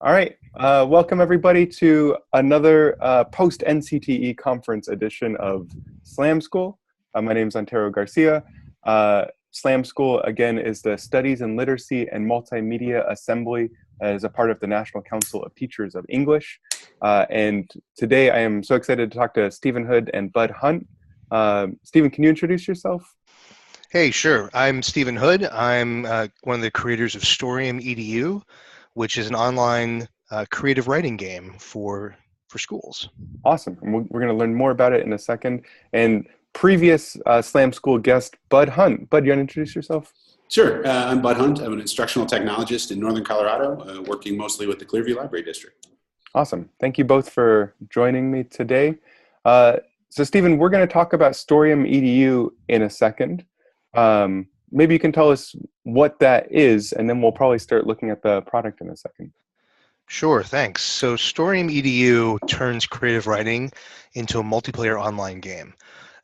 All right. Welcome everybody to another post-NCTE conference edition of Slam School. My name is Antero Garcia. Slam School, again, is the Studies in Literacy and Multimedia Assembly as a part of the National Council of Teachers of English. And today I am so excited to talk to Stephen Hood and Bud Hunt. Stephen, can you introduce yourself? Hey, sure. I'm Stephen Hood. I'm one of the creators of StoriumEdu, which is an online creative writing game for schools. Awesome. And we're going to learn more about it in a second. And previous Slam School guest, Bud Hunt. Bud, you want to introduce yourself? Sure. I'm Bud Hunt. I'm an instructional technologist in Northern Colorado, working mostly with the Clearview Library District. Awesome. Thank you both for joining me today. So, Stephen, we're going to talk about StoriumEdu in a second. Maybe you can tell us what that is, and then we'll probably start looking at the product in a second. Sure, thanks. So StoriumEdu turns creative writing into a multiplayer online game.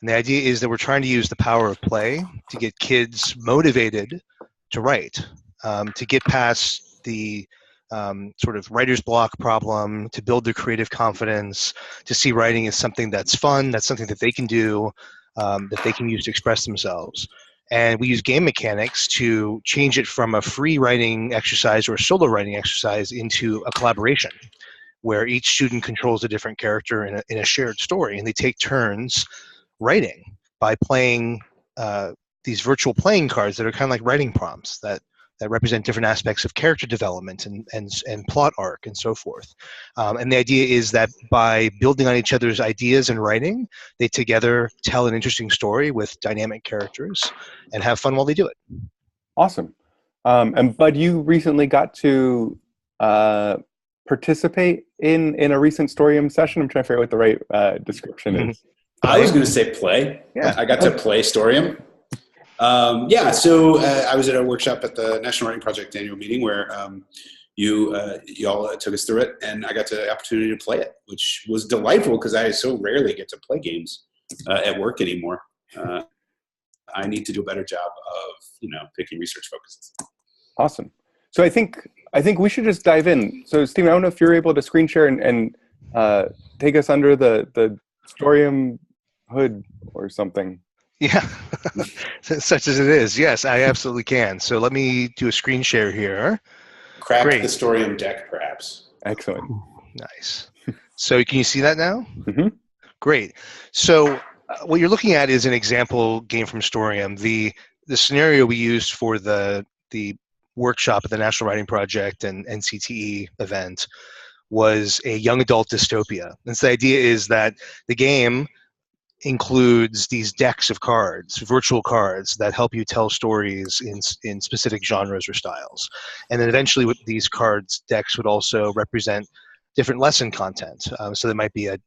And the idea is that we're trying to use the power of play to get kids motivated to write, to get past the sort of writer's block problem, to build their creative confidence, to see writing as something that's fun, that's something that they can do, that they can use to express themselves. And we use game mechanics to change it from a free writing exercise or a solo writing exercise into a collaboration, where each student controls a different character in a shared story, and they take turns writing by playing these virtual playing cards that are kind of like writing prompts that represent different aspects of character development and plot arc and so forth. And the idea is that by building on each other's ideas and writing, they together tell an interesting story with dynamic characters and have fun while they do it. Awesome. And Bud, you recently got to participate in a recent Storium session. I'm trying to figure out what the right description is. I was going to say play. Yeah. I got to play Storium. So I was at a workshop at the National Writing Project annual meeting where you all took us through it, and I got the opportunity to play it, which was delightful because I so rarely get to play games at work anymore. I need to do a better job of picking research focuses. Awesome. So I think we should just dive in. So Stephen, I don't know if you're able to screen share and take us under the Storium hood or something. Yeah, such as it is. Yes, I absolutely can. So let me do a screen share here. Crack Great. the Storium deck, perhaps. Excellent. Nice. So can you see that now? Mm-hmm. Great. So what you're looking at is an example game from Storium. The scenario we used for the workshop at the National Writing Project and NCTE event was a young adult dystopia. And so the idea is that the game includes these decks of cards, virtual cards, that help you tell stories in specific genres or styles. And then eventually with these cards, decks would also represent different lesson content. So there might be a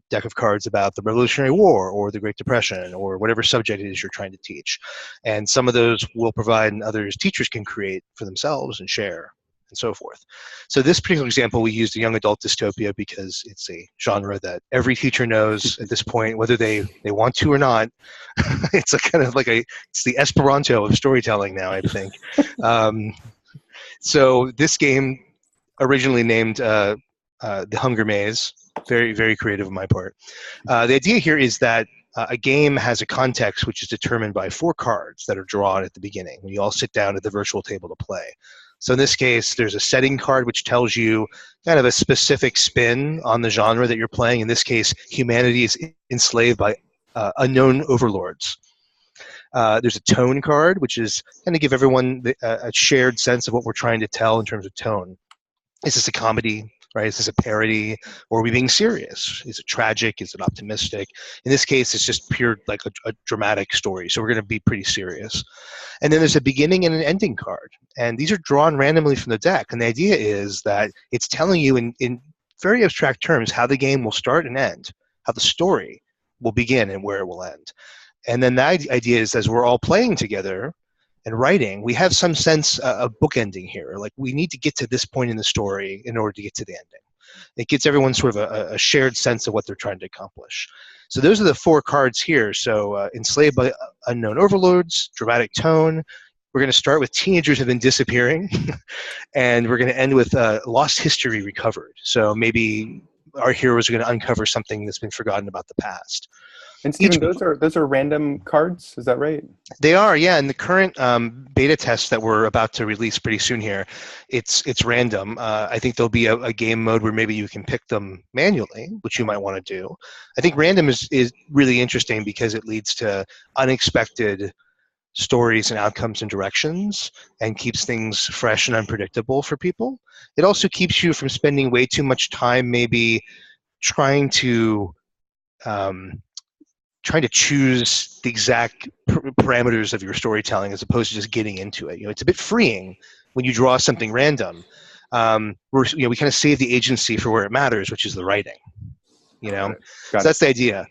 deck of cards about the Revolutionary War or the Great Depression or whatever subject it is you're trying to teach. And some of those will provide and others teachers can create for themselves and share, and so forth. So this particular example, we used a young adult dystopia because it's a genre that every teacher knows at this point, whether they want to or not. It's a kind of like it's the Esperanto of storytelling now, I think. So this game, originally named The Hunger Maze, very, very creative on my part. The idea here is that a game has a context which is determined by 4 cards that are drawn at the beginning when you all sit down at the virtual table to play. So in this case, there's a setting card which tells you kind of a specific spin on the genre that you're playing. In this case, humanity is enslaved by unknown overlords. There's a tone card, which is going to give everyone a shared sense of what we're trying to tell in terms of tone. Is this a comedy? Right? Is this a parody? Or are we being serious? Is it tragic? Is it optimistic? In this case, it's just pure like a dramatic story. So we're going to be pretty serious. And then there's a beginning and an ending card. And these are drawn randomly from the deck. And the idea is that it's telling you in very abstract terms how the game will start and end, how the story will begin and where it will end. And then the idea is as we're all playing together and writing, we have some sense of bookending here. Like we need to get to this point in the story in order to get to the ending. It gives everyone sort of a shared sense of what they're trying to accomplish. So those are the 4 cards here. So enslaved by unknown overlords, dramatic tone, We're going to start with teenagers have been disappearing, and we're going to end with lost history recovered. So maybe our heroes are going to uncover something that's been forgotten about the past. And Stephen, those are random cards, is that right? They are, yeah. In the current beta test that we're about to release pretty soon here, it's random. I think there'll be a game mode where maybe you can pick them manually, which you might want to do. I think random is really interesting because it leads to unexpected stories and outcomes and directions, and keeps things fresh and unpredictable for people. It also keeps you from spending way too much time maybe trying to choose the exact parameters of your storytelling as opposed to just getting into it. It's a bit freeing when you draw something random. We kind of save the agency for where it matters, which is the writing. So that's the idea.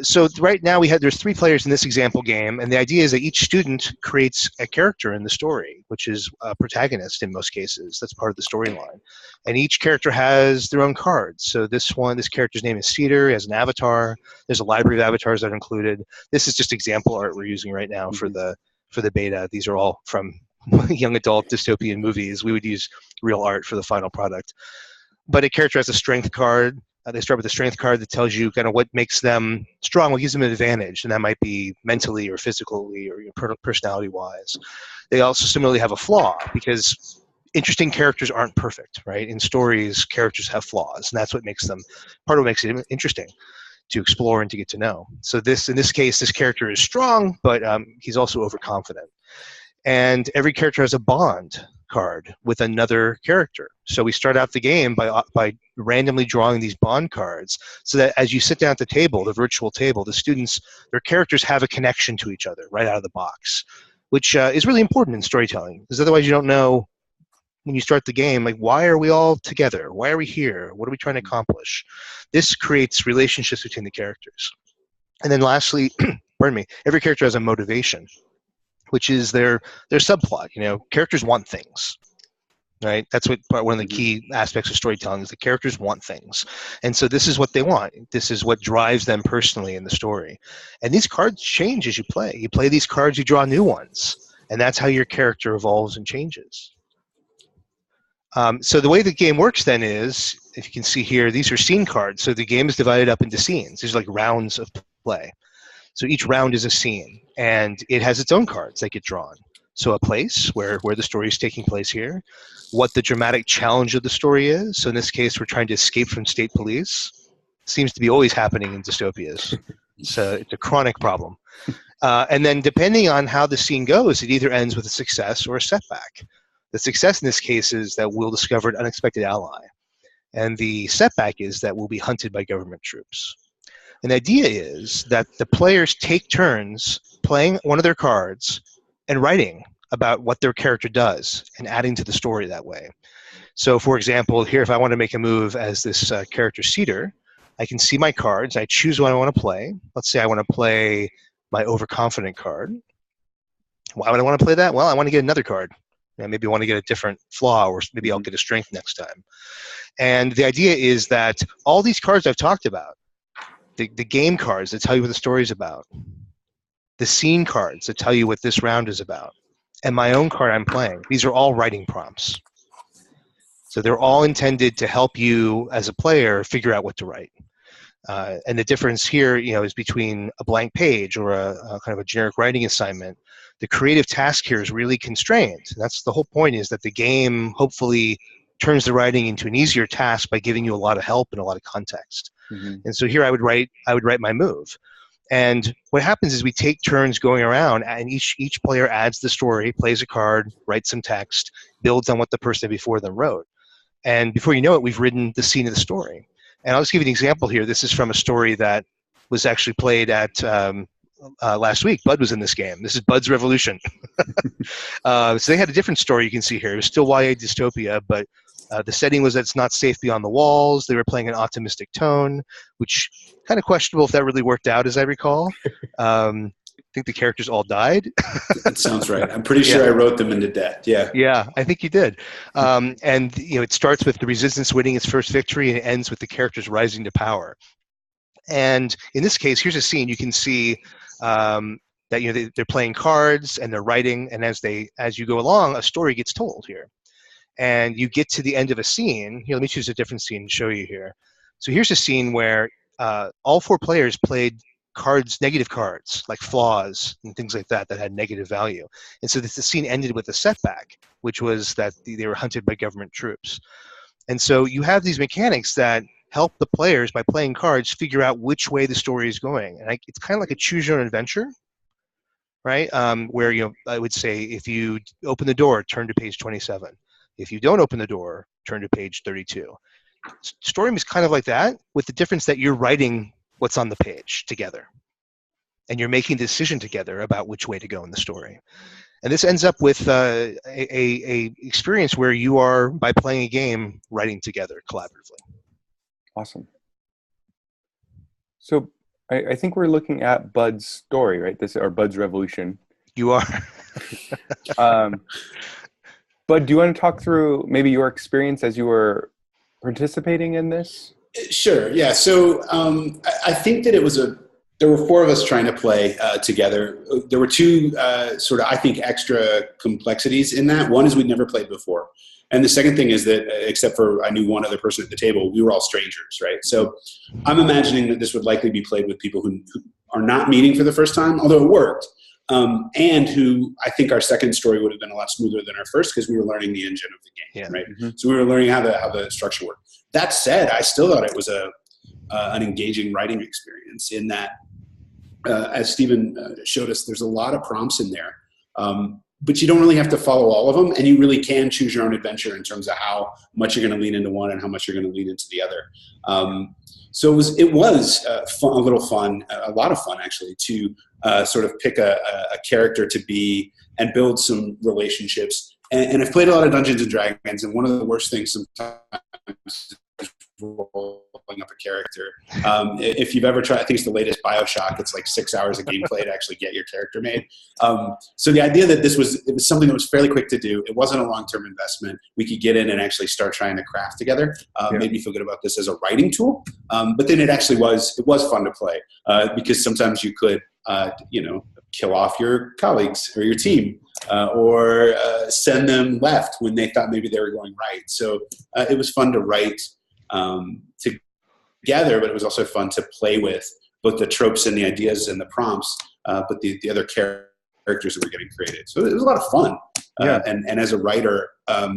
So right now there's 3 players in this example game, and the idea is that each student creates a character in the story, which is a protagonist in most cases. That's part of the storyline. And each character has their own cards. So this character's name is Cedar, he has an avatar. There's a library of avatars that are included. This is just example art we're using right now for the beta. These are all from young adult dystopian movies. We would use real art for the final product. But a character has a strength card. They start with a strength card that tells you kind of what makes them strong, what gives them an advantage, and that might be mentally or physically or personality-wise. They also similarly have a flaw, because interesting characters aren't perfect, right? In stories, characters have flaws, and that's what makes them, part of what makes it interesting to explore and to get to know. So in this case, this character is strong, but he's also overconfident. And every character has a bond card with another character. So we start out the game by randomly drawing these bond cards, so that as you sit down at the table, the virtual table, the students, their characters have a connection to each other right out of the box, which is really important in storytelling, because otherwise you don't know when you start the game, like, why are we all together? Why are we here? What are we trying to accomplish? This creates relationships between the characters. And then lastly, pardon me, every character has a motivation, which is their subplot. Characters want things, right? That's one of the key aspects of storytelling is the characters want things. And so this is what they want. This is what drives them personally in the story. And these cards change as you play. You play these cards, you draw new ones. And that's how your character evolves and changes. So the way the game works then is, if you can see here, these are scene cards. So the game is divided up into scenes. These are like rounds of play. So each round is a scene, and it has its own cards that get drawn. So a place where the story is taking place here, what the dramatic challenge of the story is. So in this case, we're trying to escape from state police. Seems to be always happening in dystopias. So it's a chronic problem. And then depending on how the scene goes, it either ends with a success or a setback. The success in this case is that we'll discover an unexpected ally. And the setback is that we'll be hunted by government troops. And the idea is that the players take turns playing one of their cards and writing about what their character does and adding to the story that way. So for example, here, if I want to make a move as this character Cedar, I can see my cards. I choose what I want to play. Let's say I want to play my overconfident card. Why would I want to play that? Well, I want to get another card. Maybe I want to get a different flaw, or maybe I'll get a strength next time. And the idea is that all these cards I've talked about, the game cards that tell you what the story is about, the scene cards that tell you what this round is about, and my own card I'm playing, these are all writing prompts. So they're all intended to help you as a player figure out what to write. And the difference here, is between a blank page or a kind of a generic writing assignment. The creative task here is really constrained. That's the whole point, is that the game hopefully turns the writing into an easier task by giving you a lot of help and a lot of context. Mm-hmm. And so here I would write my move. And what happens is we take turns going around, and each player adds the story, plays a card, writes some text, builds on what the person before them wrote. And before you know it, we've written the scene of the story. And I'll just give you an example here. This is from a story that was actually played at last week. Bud was in this game. This is Bud's Revolution. So they had a different story you can see here. It was still YA dystopia, but the setting was that it's not safe beyond the walls. They were playing an optimistic tone, which kind of questionable if that really worked out, as I recall. I think the characters all died. That sounds right. I'm pretty sure I wrote them into death. Yeah. Yeah, I think you did. And it starts with the resistance winning its first victory, and it ends with the characters rising to power. And in this case, here's a scene. You can see that they're playing cards and they're writing, and as you go along, a story gets told here, and you get to the end of a scene. Here, let me choose a different scene and show you here. So here's a scene where all 4 players played cards, negative cards, like flaws and things like that had negative value. And so the scene ended with a setback, which was that they were hunted by government troops. And so you have these mechanics that help the players, by playing cards, figure out which way the story is going. And it's kind of like a choose your own adventure, right? Where I would say, if you open the door, turn to page 27. If you don't open the door, turn to page 32. Storium is kind of like that, with the difference that you're writing what's on the page together, and you're making a decision together about which way to go in the story. And this ends up with a experience where you are, by playing a game, writing together collaboratively. Awesome. So I think we're looking at Bud's story, right? Or Bud's Revolution. You are. Bud, do you want to talk through maybe your experience as you were participating in this? Sure. Yeah. So I think that there were 4 of us trying to play together. There were 2 sort of, I think, extra complexities in that. One is we'd never played before. And the second thing is that, except for I knew one other person at the table, we were all strangers, right? So I'm imagining that this would likely be played with people who are not meeting for the first time, although it worked. And who, I think our second story would have been a lot smoother than our first, because we were learning the engine of the game, right? Mm-hmm. So we were learning how the structure worked. That said, I still thought it was an engaging writing experience, in that, as Stephen showed us, there's a lot of prompts in there, but you don't really have to follow all of them, and you really can choose your own adventure in terms of how much you're going to lean into one and how much you're going to lean into the other. So it was fun, a lot of fun actually, to sort of pick a character to be and build some relationships. And I've played a lot of Dungeons and Dragons, and one of the worst things sometimes is rolling up a character. If you've ever tried, I think it's the latest BioShock, it's like 6 hours of gameplay to actually get your character made. So the idea that it was something that was fairly quick to do, it wasn't a long-term investment, we could get in and actually start trying to craft together, made me feel good about this as a writing tool. But then it was fun to play, because sometimes you could, kill off your colleagues or your team, or send them left when they thought maybe they were going right. So it was fun to write together, but it was also fun to play with both the tropes and the ideas and the prompts, but the other characters that were getting created. So it was a lot of fun. And as a writer,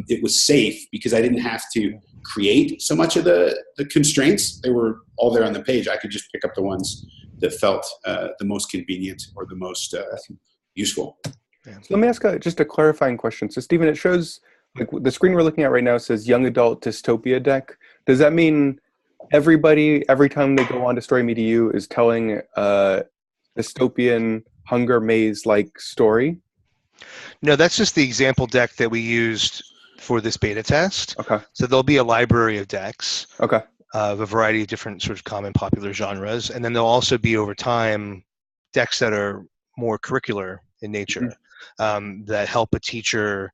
it was safe because I didn't have to create so much of the constraints. They were all there on the page. I could just pick up the ones that felt the most convenient or the most useful. So let me ask just a clarifying question. So Stephen, it shows, like, the screen we're looking at right now says Young Adult Dystopia Deck. Does that mean everybody, every time they go on to StoriumEdu, is telling a dystopian Hunger Maze-like story? No, that's just the example deck that we used for this beta test. Okay. So there'll be a library of decks. Okay. Of a variety of different sort of common popular genres. And then there'll also be, over time, decks that are more curricular in nature, that help a teacher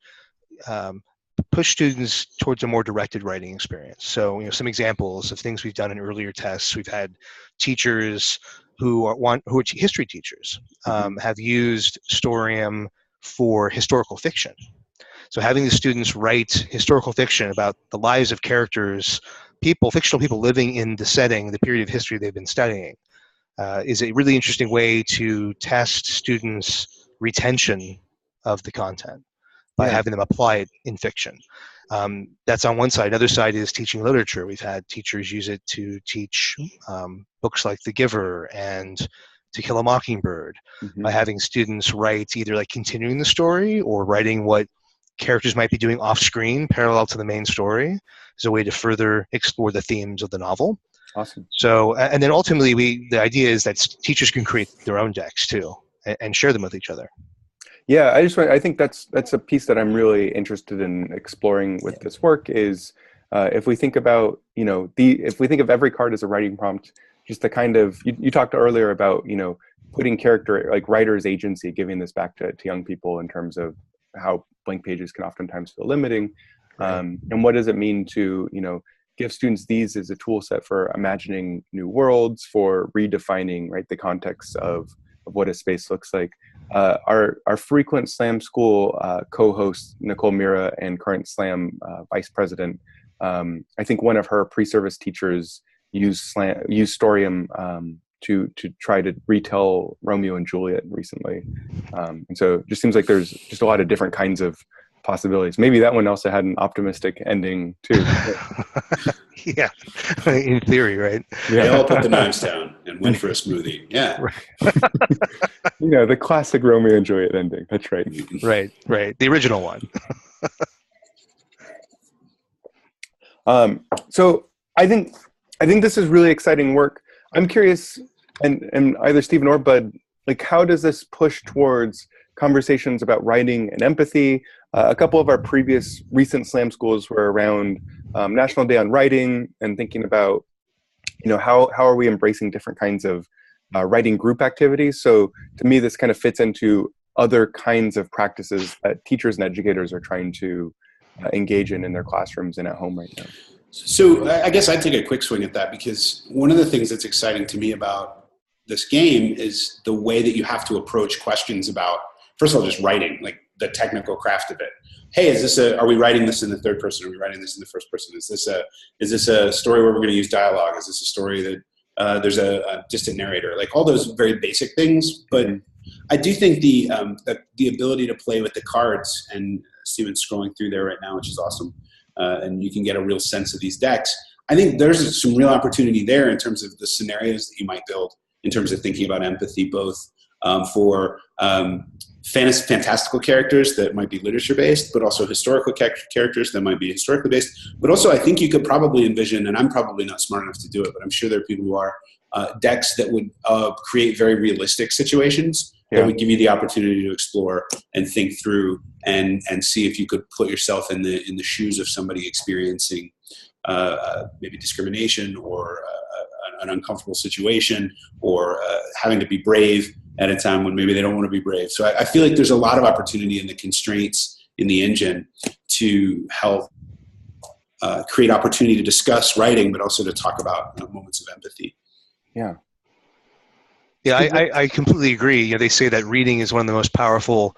push students towards a more directed writing experience. So, some examples of things we've done in earlier tests. We've had teachers who are history teachers, have used Storium for historical fiction. So having the students write historical fiction about the lives of characters, fictional people living in the setting, the period of history they've been studying, is a really interesting way to test students' retention of the content by having them apply it in fiction. That's on one side. Another side is teaching literature. We've had teachers use it to teach books like The Giver and To Kill a Mockingbird, by having students write either like continuing the story or writing what characters might be doing off screen parallel to the main story as a way to further explore the themes of the novel. Awesome. So, and then ultimately the idea is that teachers can create their own decks too and share them with each other. Yeah, I think that's a piece that I'm really interested in exploring with this work is if we think about, if we think of every card as a writing prompt, just the kind of, you talked earlier about, putting character, like writer's agency, giving this back to young people in terms of how blank pages can oftentimes feel limiting. And what does it mean to, give students these as a tool set for imagining new worlds, for redefining, right, the context of what a space looks like. Our frequent Slam School co-host, Nicole Mira, and current Slam vice president, I think one of her pre-service teachers used Storium to try to retell Romeo and Juliet recently. And so it just seems like there's just a lot of different kinds of possibilities. Maybe that one also had an optimistic ending too. Yeah, in theory, right? Yeah. They all put the knives down and went for a smoothie. Yeah. Right. The classic Romeo and Juliet ending. That's right. Right. The original one. So I think this is really exciting work. I'm curious, and either Stephen or Bud, like, how does this push towards conversations about writing and empathy? A couple of our previous recent Slam schools were around National Day on Writing and thinking about, how are we embracing different kinds of writing group activities. So to me, this kind of fits into other kinds of practices that teachers and educators are trying to engage in their classrooms and at home right now. So I guess I'd take a quick swing at that, because one of the things that's exciting to me about this game is the way that you have to approach questions about, first of all, just writing, like the technical craft of it. Hey, are we writing this in the third person? Are we writing this in the first person? Is this a story where we're going to use dialogue? Is this a story that there's a distant narrator? Like all those very basic things. But I do think the ability to play with the cards, and Steven's scrolling through there right now, which is awesome. And you can get a real sense of these decks. I think there's some real opportunity there in terms of the scenarios that you might build, in terms of thinking about empathy, both for fantastical characters that might be literature-based, but also historical characters that might be historically based. But also, I think you could probably envision, and I'm probably not smart enough to do it, but I'm sure there are people who are, decks that would create very realistic situations that would give you the opportunity to explore and think through and see if you could put yourself in the shoes of somebody experiencing maybe discrimination or an uncomfortable situation, or having to be brave at a time when maybe they don't want to be brave. So I feel like there's a lot of opportunity in the constraints in the engine to help create opportunity to discuss writing, but also to talk about moments of empathy. Yeah. Yeah, I completely agree. They say that reading is one of the most powerful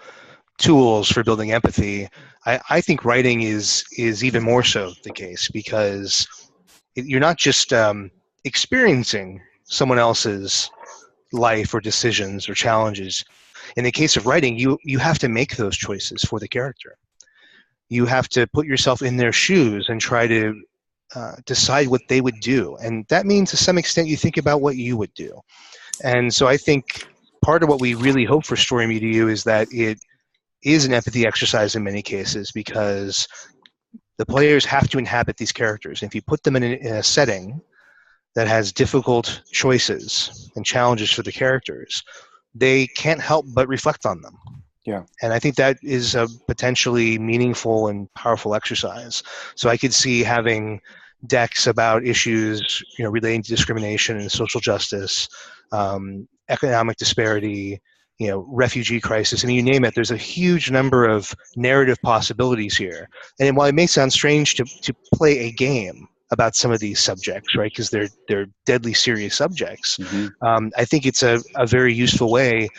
tools for building empathy. I think writing is even more so the case, because you're not just experiencing someone else's life or decisions or challenges. In the case of writing, you have to make those choices for the character. You have to put yourself in their shoes and try to decide what they would do. And that means to some extent you think about what you would do. And so I think part of what we really hope for StoriumEdu is that it is an empathy exercise in many cases, because the players have to inhabit these characters. And if you put them in a setting that has difficult choices and challenges for the characters, they can't help but reflect on them. Yeah. And I think that is a potentially meaningful and powerful exercise. So I could see having decks about issues, relating to discrimination and social justice, economic disparity, refugee crisis. I mean, you name it. There's a huge number of narrative possibilities here. And while it may sound strange to play a game about some of these subjects, right, because they're deadly serious subjects, I think it's a very useful way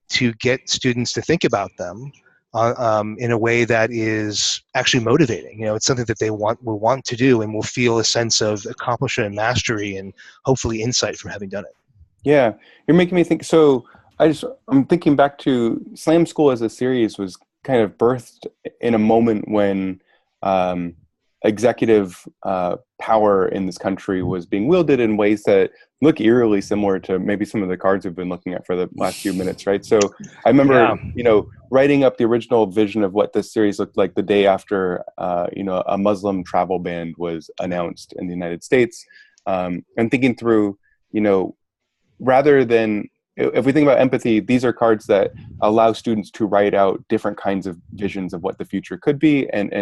to get students to think about them in a way that is actually motivating. It's something that they will want to do and will feel a sense of accomplishment and mastery and hopefully insight from having done it. Yeah, you're making me think. So I'm thinking back to Slam School as a series was kind of birthed in a moment when executive power in this country was being wielded in ways that look eerily similar to maybe some of the cards we've been looking at for the last few minutes, right? So I remember, writing up the original vision of what this series looked like the day after, a Muslim travel ban was announced in the United States, and thinking through, rather than, if we think about empathy, these are cards that allow students to write out different kinds of visions of what the future could be, and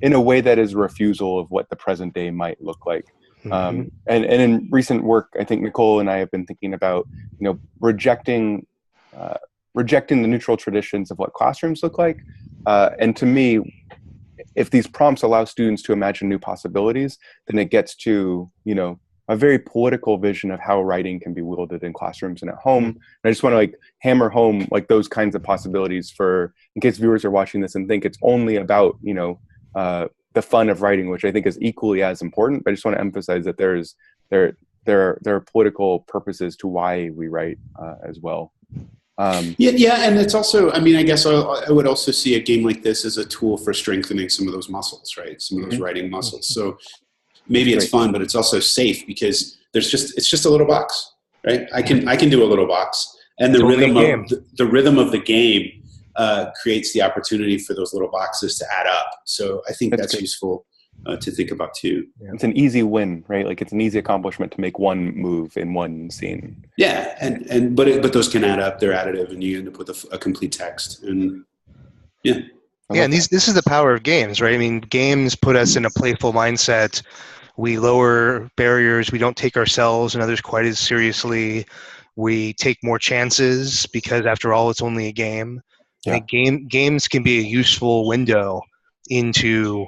in a way that is a refusal of what the present day might look like. And in recent work, I think Nicole and I have been thinking about, rejecting the neutral traditions of what classrooms look like. And to me, if these prompts allow students to imagine new possibilities, then it gets to, a very political vision of how writing can be wielded in classrooms and at home. And I just want to like hammer home like those kinds of possibilities for, in case viewers are watching this and think it's only about, you know, the fun of writing, which I think is equally as important. But I just want to emphasize that there are political purposes to why we write as well. Yeah, and it's also, I mean, I guess I would also see a game like this as a tool for strengthening some of those muscles, right? Some of those writing muscles. So maybe it's fun, but it's also safe because it's just a little box, right? I can do a little box, and the rhythm of the game creates the opportunity for those little boxes to add up. So I think that's useful to think about too. It's an easy win, right? Like it's an easy accomplishment to make one move in one scene. Yeah, but those can add up. They're additive, and you end up with a complete text. And yeah, and this is the power of games, right? I mean, games put us in a playful mindset. We lower barriers. We don't take ourselves and others quite as seriously. We take more chances because, after all, it's only a game. Yeah. Games can be a useful window into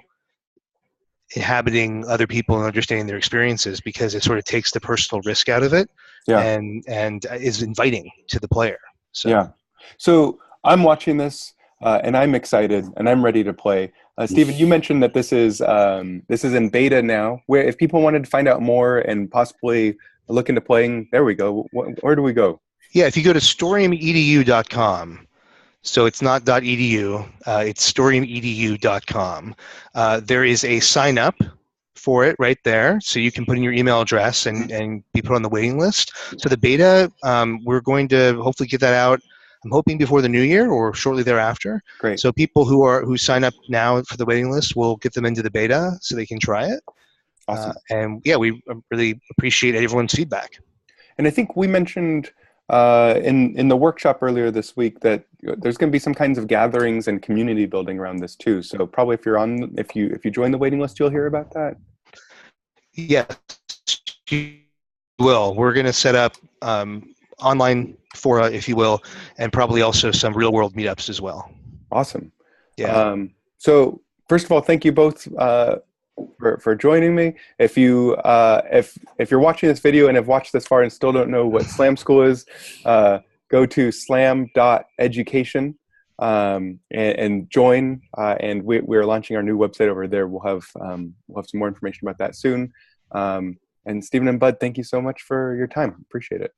inhabiting other people and understanding their experiences because it sort of takes the personal risk out of it and is inviting to the player. So I'm watching this and I'm excited and I'm ready to play. Stephen, you mentioned that this is in beta now. Where if people wanted to find out more and possibly look into playing, there we go. Where do we go? Yeah, if you go to StoriumEdu.com. So it's not .edu, it's StoriumEdu.com. There is a sign up for it right there, so you can put in your email address and be put on the waiting list. So the beta, we're going to hopefully get that out, I'm hoping before the new year or shortly thereafter. Great. So people who sign up now for the waiting list, we'll get them into the beta so they can try it. Awesome. And yeah, we really appreciate everyone's feedback. And I think we mentioned in the workshop earlier this week that there's going to be some kinds of gatherings and community building around this too. So probably if you join the waiting list, you'll hear about that. Yes, you will. We're going to set up online fora, if you will, and probably also some real world meetups as well. Awesome. Yeah. So first of all, thank you both for joining me. If you if you're watching this video and have watched this far and still don't know what Slam School is, go to slam.education and join. And we're launching our new website over there. We'll have some more information about that soon. And Stephen and Bud, thank you so much for your time. Appreciate it.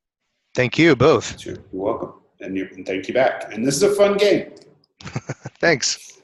Thank you both. Sure. You're welcome. And thank you back. And this is a fun game. Thanks.